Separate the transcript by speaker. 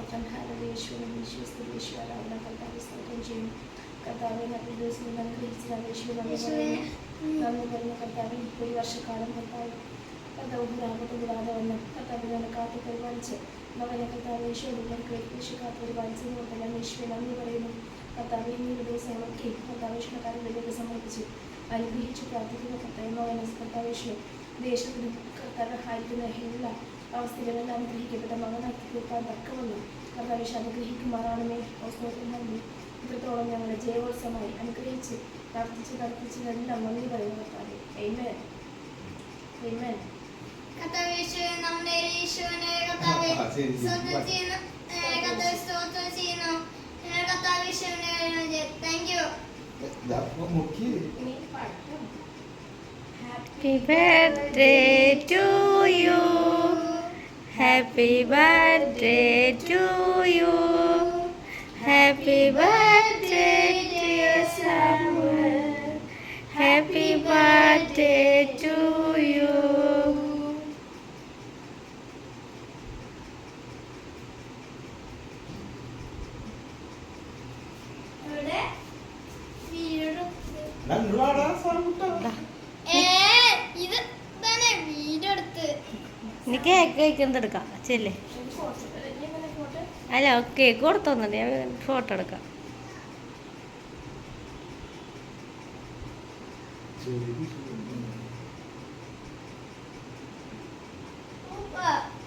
Speaker 1: സ്തോത്രം. ഹല്ലേലൂയ. യേശുവിനെ വിശ്വസിച്ച് യേശുവാണ് കർത്താവെ സ്തോത്രം ചെയ്യുന്നു. കർത്താവെ നല്ല ദിവസം അനുഗ്രഹിച്ചതാണ് യേശുവെ നന്ദി പറയുന്ന കർത്താവെ. ഒരു വർഷക്കാലം കർത്താവ് ആപത്തുകൂടാതെ വന്ന് കർത്താവ് തന്നെ കാത്തു പരിപാലിച്ച് മകനെ കർത്താവ് യേശുവിലേക്ക് യേശു കാത്തു പരിപാലിച്ചത് കൊണ്ടെല്ലാം യേശുവെ നന്ദി പറയുന്നു. കർത്താവ് ഈ ദിവസങ്ങളൊക്കെ കർത്താവ് യേശുക്കാരിലേക്ക് സമർപ്പിച്ച് അനുഗ്രഹിച്ച് പ്രാർത്ഥിക്കുന്ന കർത്താവ് മകനെ കർത്താവ് യേശു ദേശത്തിന് കർത്താവ് സഹായിക്കുന്ന എല്ലാ അവസ്ഥകളെല്ലാം അനുഗ്രഹിക്കപ്പെട്ട മകനാക്കി തീർക്കാൻ തക്കവണ്ണം കർത്താവ് യേശു അനുഗ്രഹിക്കുമാറാണമേ. സ്തോത്രം നൽകി ഇത്രത്തോളം ഞങ്ങളെ ജയോത്സവമായി അനുഗ്രഹിച്ച് പ്രാർത്ഥിച്ചതെല്ലാം നന്ദി പറയുന്ന കർത്താവെ. ആമേൻ. ആമേൻ.
Speaker 2: കർത്താവേ നമ്മുടെ യേശുവിനെ കർത്താവേ സ്തോത്രം ചെയ്യുന്നു. കർത്താവേ സ്തോത്രം ചെയ്യുന്നു. കർത്താവേ യേശുവിനെ thank you.
Speaker 3: Happy birthday to you. Happy birthday to you. Happy birthday dear Samuel. Happy birthday to you. നീ കേക്ക് കഴിക്കുന്നത് എടുക്കാം ചെല്ലേ. അല്ല കേക്ക് കൊടുത്തോന്നുണ്ട്, ഞാൻ ഫോട്ടോ എടുക്കാം.
Speaker 2: Super.